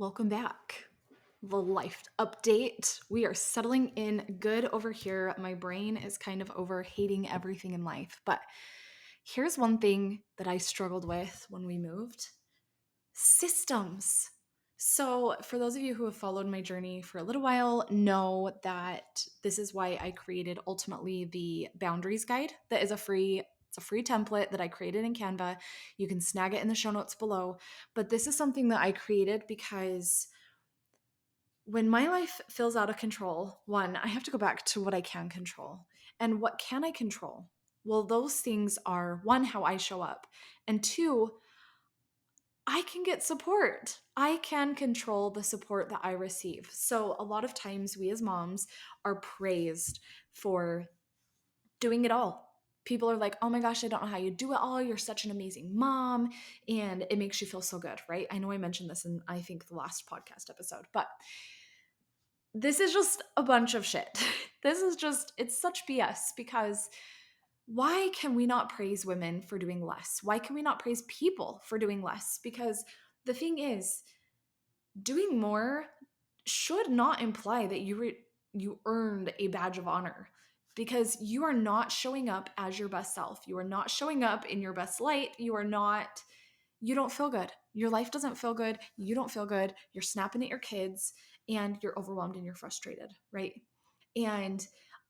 Welcome back. The life update. We are settling in good over here. My brain is kind of over hating everything in life. But here's one thing that I struggled with when we moved: systems. So, for those of you who have followed my journey for a little while, know that this is why I created ultimately the boundaries guide. That is it's a free template that I created in Canva. You can snag it in the show notes below. But this is something that I created because when my life feels out of control, one, I have to go back to what I can control. And what can I control? Well, those things are one, how I show up, and two, I can get support. I can control the support that I receive. So, a lot of times we as moms are praised for doing it all. People are like, oh my gosh, I don't know how you do it all. You're such an amazing mom. And it makes you feel so good, right? I know I mentioned this in, I think, the last podcast episode, but this is just a bunch of shit. It's such BS because why can we not praise women for doing less? Why can we not praise people for doing less? Because the thing is, doing more should not imply that you earned a badge of honor, because you are not showing up as your best self. You are not showing up in your best light. You don't feel good. Your life doesn't feel good. You don't feel good. You're snapping at your kids and you're overwhelmed and you're frustrated, right? And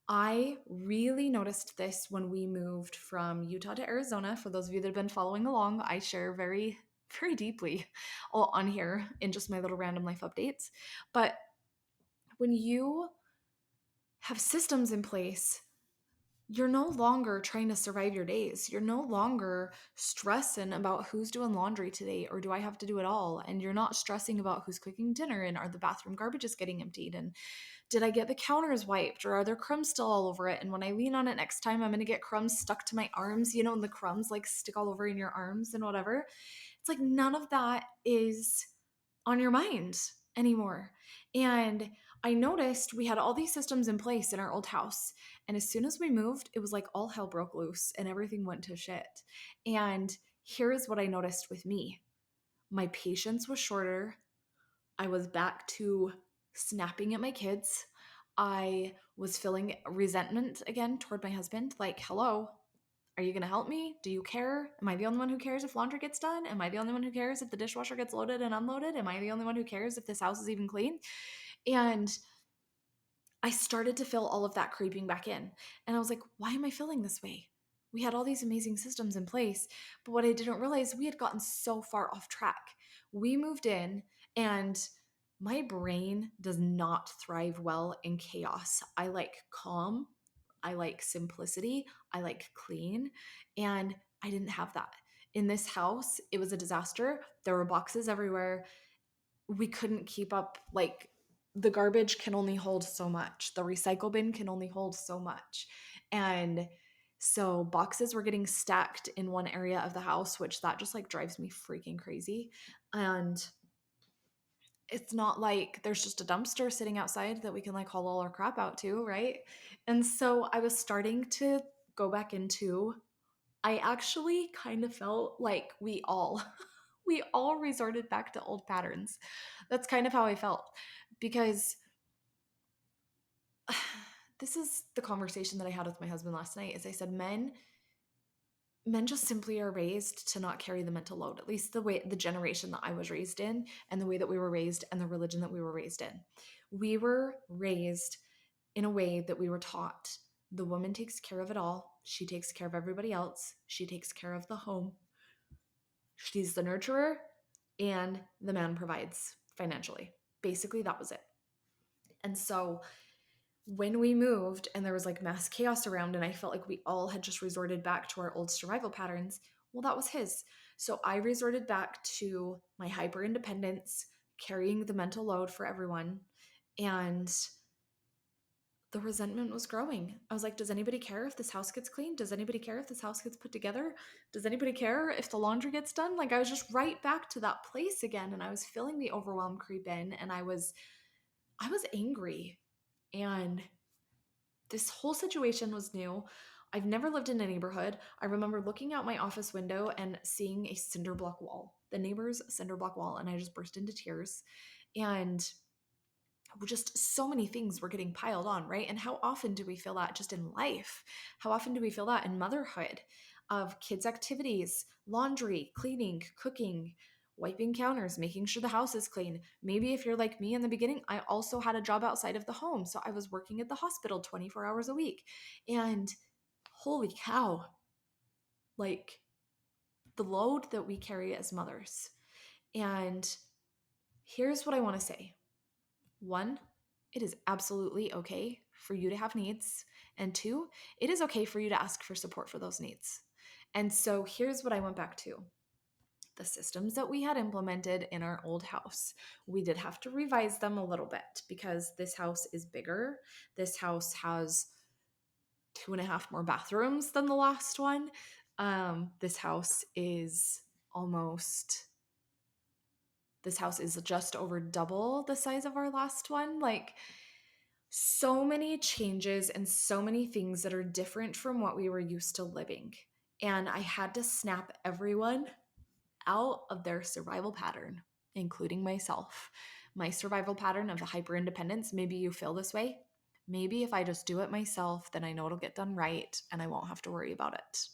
I really noticed this when we moved from Utah to Arizona. For those of you that have been following along, I share very, very deeply all on here in just my little random life updates. But when you have systems in place, you're no longer trying to survive your days. You're no longer stressing about who's doing laundry today or do I have to do it all? And you're not stressing about who's cooking dinner and are the bathroom garbages getting emptied and did I get the counters wiped or are there crumbs still all over it? And when I lean on it next time, I'm going to get crumbs stuck to my arms, and the crumbs like stick all over in your arms and whatever. It's like none of that is on your mind anymore. And I noticed we had all these systems in place in our old house. And as soon as we moved, it was like all hell broke loose and everything went to shit. And here is what I noticed with me: my patience was shorter. I was back to snapping at my kids. I was feeling resentment again toward my husband. Like, hello, are you going to help me? Do you care? Am I the only one who cares if laundry gets done? Am I the only one who cares if the dishwasher gets loaded and unloaded? Am I the only one who cares if this house is even clean? And I started to feel all of that creeping back in. And I was like, why am I feeling this way? We had all these amazing systems in place. But what I didn't realize, we had gotten so far off track. We moved in, and my brain does not thrive well in chaos. I like calm. I like simplicity. I like clean. And I didn't have that. In this house, it was a disaster. There were boxes everywhere. We couldn't keep up. Like, the garbage can only hold so much. The recycle bin can only hold so much. And so boxes were getting stacked in one area of the house, which that just like drives me freaking crazy. And it's not like there's just a dumpster sitting outside that we can like haul all our crap out to, right? And so I was starting to go back into, I actually kind of felt like we all resorted back to old patterns. That's kind of how I felt, because this is the conversation that I had with my husband last night. Is I said, men just simply are raised to not carry the mental load, at least the generation that I was raised in and the way that we were raised and the religion that we were raised in. We were raised in a way that we were taught the woman takes care of it all. She takes care of everybody else. She takes care of the home. She's the nurturer, and the man provides financially. Basically, that was it. And so when we moved and there was like mass chaos around, and I felt like we all had just resorted back to our old survival patterns, well, that was his. So I resorted back to my hyper independence, carrying the mental load for everyone. And the resentment was growing. I was like, does anybody care if this house gets cleaned? Does anybody care if this house gets put together? Does anybody care if the laundry gets done? Like, I was just right back to that place again, and I was feeling the overwhelm creep in, and I was angry. And this whole situation was new. I've never lived in a neighborhood. I remember looking out my office window and seeing a cinder block wall. the neighbor's cinder block wall, and I just burst into tears. And just so many things were getting piled on, right? And how often do we feel that just in life? How often do we feel that in motherhood of kids' activities, laundry, cleaning, cooking, wiping counters, making sure the house is clean? Maybe if you're like me in the beginning, I also had a job outside of the home. So I was working at the hospital 24 hours a week. And holy cow, like the load that we carry as mothers. And here's what I want to say. One, it is absolutely okay for you to have needs. And two, it is okay for you to ask for support for those needs. And so here's what I went back to. The systems that we had implemented in our old house, we did have to revise them a little bit because this house is bigger. This house has 2.5 more bathrooms than the last one. This house is almost this house is just over double the size of our last one. Like, so many changes and so many things that are different from what we were used to living. And I had to snap everyone out of their survival pattern, including myself. My survival pattern of the hyper independence. Maybe you feel this way. Maybe if I just do it myself, then I know it'll get done right and I won't have to worry about it.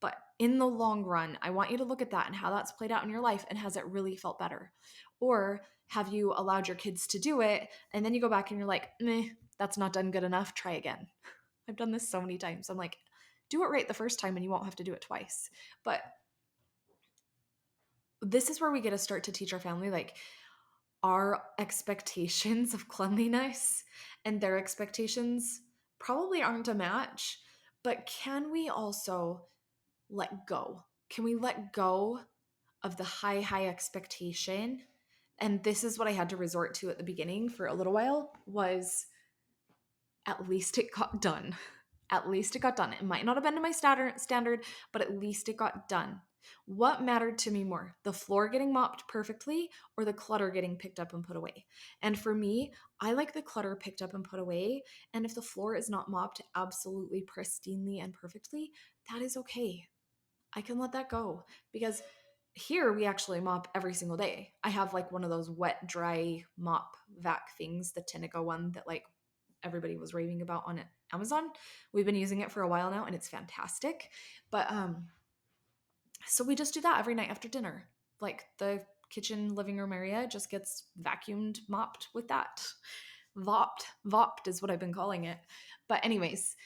But in the long run, I want you to look at that and how that's played out in your life, and has it really felt better? Or have you allowed your kids to do it and then you go back and you're like, meh, that's not done good enough, try again. I've done this so many times. I'm like, do it right the first time and you won't have to do it twice. But this is where we get to start to teach our family, like, our expectations of cleanliness and their expectations probably aren't a match, but can we also let go? Can we let go of the high expectation? And this is what I had to resort to at the beginning for a little while, was at least it got done. At least it got done. It might not have been to my standard, but at least it got done. What mattered to me more, the floor getting mopped perfectly or the clutter getting picked up and put away? And for me, I like the clutter picked up and put away. And if the floor is not mopped absolutely pristinely and perfectly, that is okay. I can let that go, because here we actually mop every single day. I have like one of those wet, dry mop vac things, the Tinaco one that like everybody was raving about on Amazon. We've been using it for a while now and it's fantastic. But so we just do that every night after dinner. Like the kitchen living room area just gets vacuumed, mopped with that. Vopped is what I've been calling it. But anyways,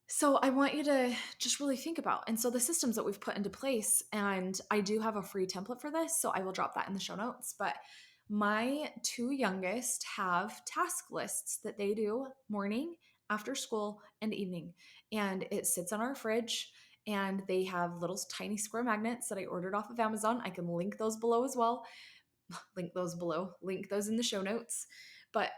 so I want you to just really think about, and so the systems that we've put into place, and I do have a free template for this, so I will drop that in the show notes. But my two youngest have task lists that they do morning, after school, and evening. And it sits on our fridge, and they have little tiny square magnets that I ordered off of Amazon. I can link those below as well. Link those in the show notes. But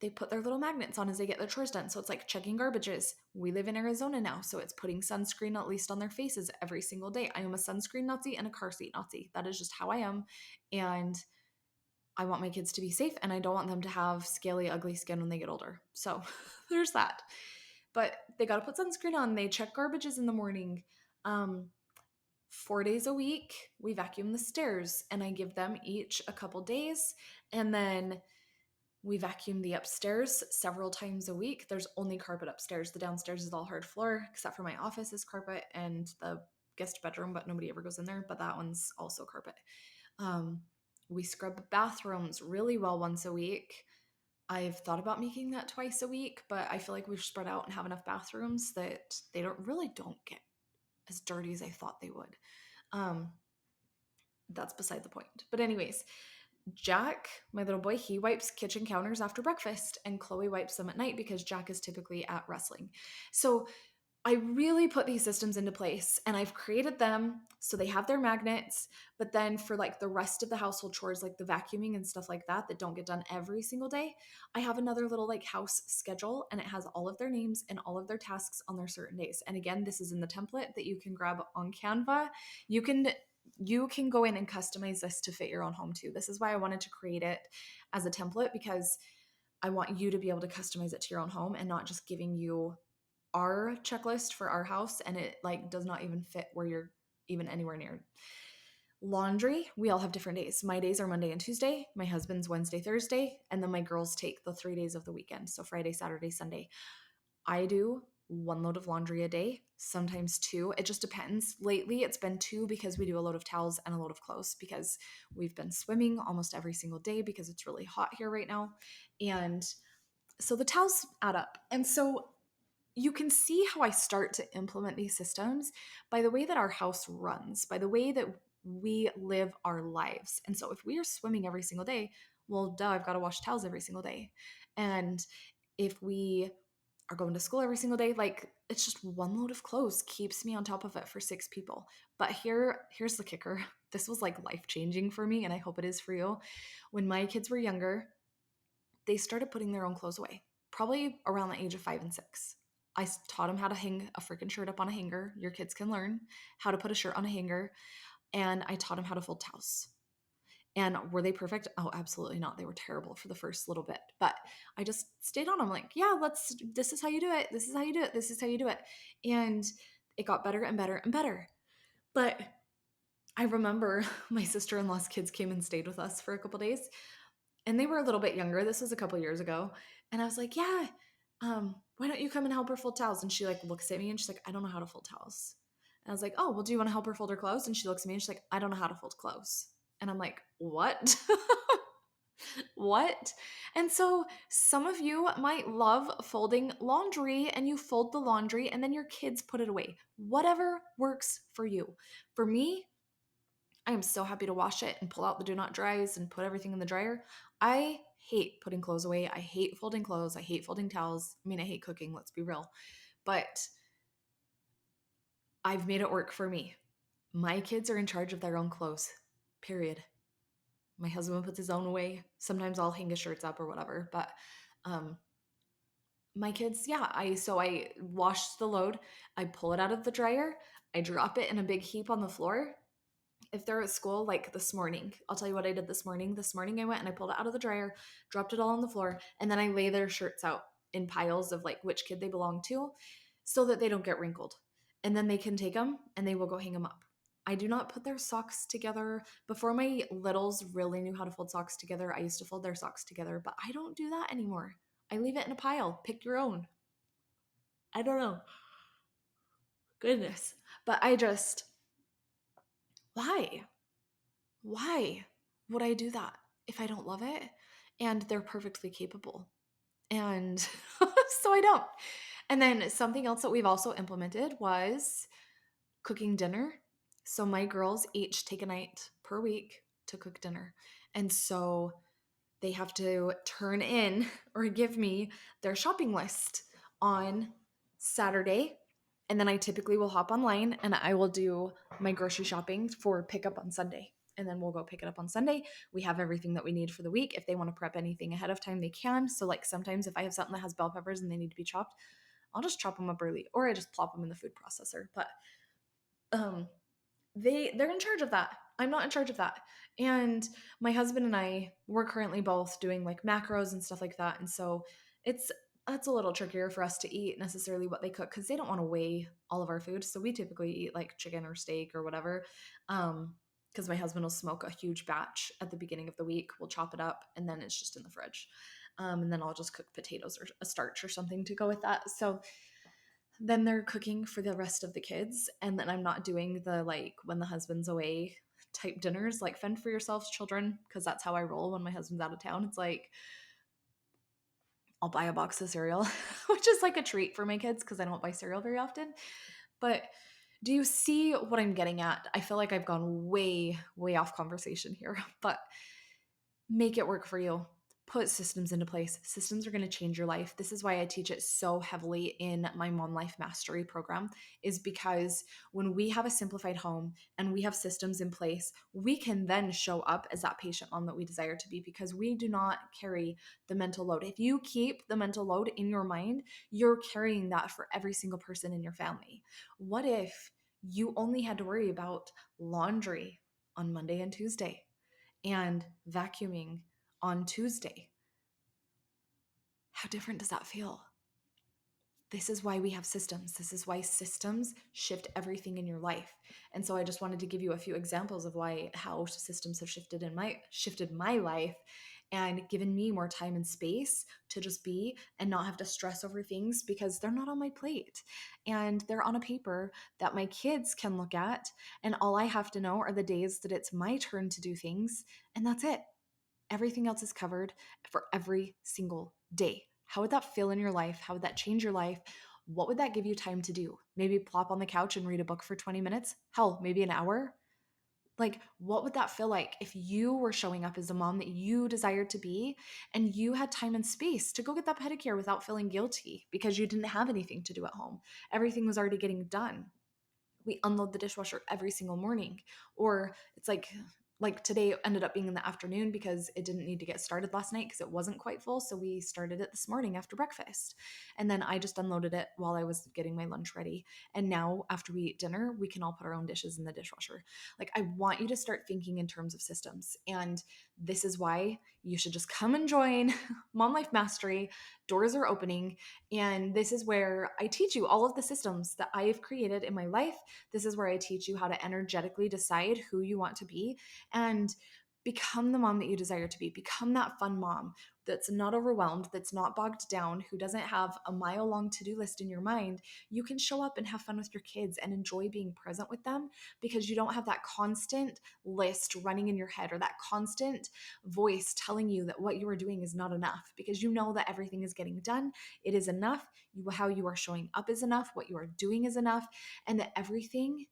they put their little magnets on as they get their chores done. So it's like checking garbages. We live in Arizona now, so it's putting sunscreen at least on their faces every single day. I am a sunscreen Nazi and a car seat Nazi. That is just how I am. And I want my kids to be safe, and I don't want them to have scaly, ugly skin when they get older. So there's that. But they got to put sunscreen on. They check garbages in the morning. 4 days a week, we vacuum the stairs, and I give them each a couple days. And then we vacuum the upstairs several times a week. There's only carpet upstairs. The downstairs is all hard floor, except for my office is carpet and the guest bedroom, but nobody ever goes in there. But that one's also carpet. We scrub bathrooms really well once a week. I've thought about making that twice a week, but I feel like we've spread out and have enough bathrooms that they don't get as dirty as I thought they would. That's beside the point. But anyways, Jack, my little boy, he wipes kitchen counters after breakfast, and Chloe wipes them at night because Jack is typically at wrestling. So I really put these systems into place, and I've created them so they have their magnets. But then for like the rest of the household chores, like the vacuuming and stuff like that don't get done every single day, I have another little like house schedule, and it has all of their names and all of their tasks on their certain days. And again, this is in the template that you can grab on Canva. You can go in and customize this to fit your own home too. This is why I wanted to create it as a template, because I want you to be able to customize it to your own home and not just giving you our checklist for our house and it like does not even fit where you're even anywhere near. Laundry, we all have different days. My days are Monday and Tuesday, my husband's Wednesday, Thursday, and then my girls take the 3 days of the weekend. So Friday, Saturday, Sunday. I do one load of laundry a day, sometimes two. It just depends. Lately, it's been two because we do a load of towels and a load of clothes because we've been swimming almost every single day because it's really hot here right now. And so the towels add up. And so you can see how I start to implement these systems by the way that our house runs, by the way that we live our lives. And so if we are swimming every single day, well, duh, I've got to wash towels every single day. And if we are going to school every single day, like it's just one load of clothes keeps me on top of it for 6 people. But here's the kicker. This was like life changing for me, and I hope it is for you. When my kids were younger, they started putting their own clothes away, probably around the age of 5 and 6. I taught them how to hang a freaking shirt up on a hanger. Your kids can learn how to put a shirt on a hanger. And I taught them how to fold towels. And were they perfect? Oh, absolutely not. They were terrible for the first little bit. But I just stayed on them like, yeah, this is how you do it. This is how you do it. This is how you do it. And it got better and better and better. But I remember my sister-in-law's kids came and stayed with us for a couple days, and they were a little bit younger. This was a couple years ago. And I was like, yeah, why don't you come and help her fold towels? And she like looks at me and she's like, I don't know how to fold towels. And I was like, oh, well, do you want to help her fold her clothes? And she looks at me and she's like, I don't know how to fold clothes. And I'm like, what? What? And so some of you might love folding laundry, and you fold the laundry and then your kids put it away. Whatever works for you. For me, I am so happy to wash it and pull out the do not dries and put everything in the dryer. I hate putting clothes away. I hate folding clothes. I hate folding towels. I mean, I hate cooking, let's be real. But I've made it work for me. My kids are in charge of their own clothes, period. My husband puts his own away. Sometimes I'll hang his shirts up or whatever. But um, my kids, yeah, I wash the load. I pull it out of the dryer. I drop it in a big heap on the floor. If they're at school, like this morning, I'll tell you what I did this morning. This morning I went and I pulled it out of the dryer, dropped it all on the floor, and then I lay their shirts out in piles of like which kid they belong to so that they don't get wrinkled. And then they can take them and they will go hang them up. I do not put their socks together. Before my littles really knew how to fold socks together, I used to fold their socks together, but I don't do that anymore. I leave it in a pile. Pick your own. I don't know. Goodness. But why? Why would I do that if I don't love it? And they're perfectly capable. And so I don't. And then something else that we've also implemented was cooking dinner. So my girls each take a night per week to cook dinner. And so they have to turn in or give me their shopping list on Saturday. And then I typically will hop online and I will do my grocery shopping for pickup on Sunday. And then we'll go pick it up on Sunday. We have everything that we need for the week. If they want to prep anything ahead of time, they can. So, like, sometimes if I have something that has bell peppers and they need to be chopped, I'll just chop them up early or I just plop them in the food processor. But um, they're in charge of that. I'm not in charge of that. And my husband and I, we're currently both doing like macros and stuff like that. And so it's that's a little trickier for us to eat necessarily what they cook because they don't want to weigh all of our food. So we typically eat like chicken or steak or whatever. Because my husband will smoke a huge batch at the beginning of the week. We'll chop it up and then it's just in the fridge. And then I'll just cook potatoes or a starch or something to go with that. So then they're cooking for the rest of the kids, and then I'm not doing the like when the husband's away type dinners, like fend for yourselves children, because that's how I roll when my husband's out of town. It's like I'll buy a box of cereal, which is like a treat for my kids because I don't buy cereal very often. But do you see what I'm getting at? I feel like I've gone way off conversation here, but make it work for you. Put systems into place. Systems are going to change your life. This is why I teach it so heavily in my Mom Life Mastery program, is because when we have a simplified home and we have systems in place, we can then show up as that patient mom that we desire to be because we do not carry the mental load. If you keep the mental load in your mind, you're carrying that for every single person in your family. What if you only had to worry about laundry on Monday and Tuesday and vacuuming on Tuesday? How different does that feel? This is why we have systems. This is why systems shift everything in your life. And so I just wanted to give you a few examples of why how systems have shifted my life and given me more time and space to just be and not have to stress over things because they're not on my plate and they're on a paper that my kids can look at, and all I have to know are the days that it's my turn to do things, and that's it. Everything else is covered for every single day. How would that feel in your life? How would that change your life? What would that give you time to do? Maybe plop on the couch and read a book for 20 minutes? Hell, maybe an hour? Like, what would that feel like if you were showing up as a mom that you desired to be and you had time and space to go get that pedicure without feeling guilty because you didn't have anything to do at home? Everything was already getting done. We unload the dishwasher every single morning. Or it's like today ended up being in the afternoon because it didn't need to get started last night because it wasn't quite full, so we started it this morning after breakfast, and then I just unloaded it while I was getting my lunch ready, and now after we eat dinner we can all put our own dishes in the dishwasher. Like, I want you to start thinking in terms of systems, and this is why you should just come and join Mom Life Mastery. Doors are opening, and this is where I teach you all of the systems that I have created in my life. This is where I teach you how to energetically decide who you want to be and become the mom that you desire to be. Become that fun mom that's not overwhelmed, that's not bogged down, who doesn't have a mile long to do list in your mind. You can show up and have fun with your kids and enjoy being present with them because you don't have that constant list running in your head or that constant voice telling you that what you are doing is not enough, because you know that everything is getting done. It is enough. How you are showing up is enough. What you are doing is enough. And that everything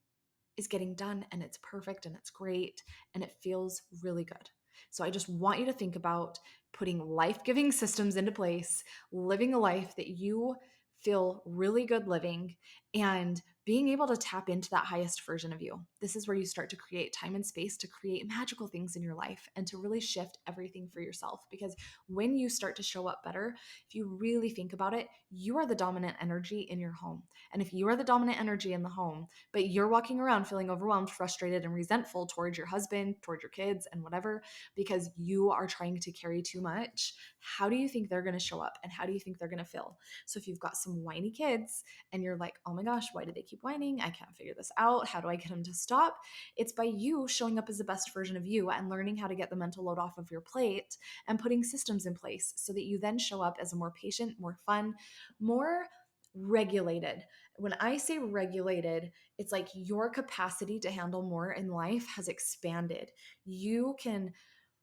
is getting done and it's perfect and it's great and it feels really good. So I just want you to think about putting life-giving systems into place, living a life that you feel really good living, and being able to tap into that highest version of you. This is where you start to create time and space to create magical things in your life and to really shift everything for yourself. Because when you start to show up better, if you really think about it, you are the dominant energy in your home. And if you are the dominant energy in the home, but you're walking around feeling overwhelmed, frustrated, and resentful towards your husband, towards your kids, and whatever, because you are trying to carry too much, how do you think they're going to show up? And how do you think they're going to feel? So if you've got some whiny kids and you're like, oh my gosh, why do they keep whining? I can't figure this out. How do I get them to stop? It's by you showing up as the best version of you and learning how to get the mental load off of your plate and putting systems in place so that you then show up as a more patient, more fun, more regulated. When I say regulated, it's like your capacity to handle more in life has expanded. You can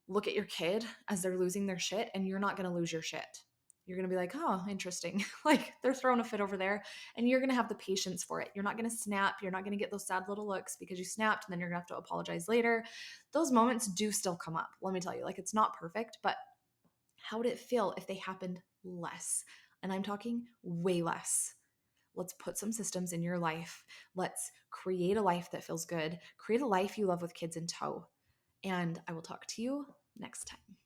look at your kid as they're losing their shit and you're not going to lose your shit. You're going to be like, oh, interesting. Like, they're throwing a fit over there, and you're going to have the patience for it. You're not going to snap. You're not going to get those sad little looks because you snapped, and then you're going to have to apologize later. Those moments do still come up. Let me tell you, like, it's not perfect, but how would it feel if they happened less? And I'm talking way less. Let's put some systems in your life. Let's create a life that feels good. Create a life you love with kids in tow. And I will talk to you next time.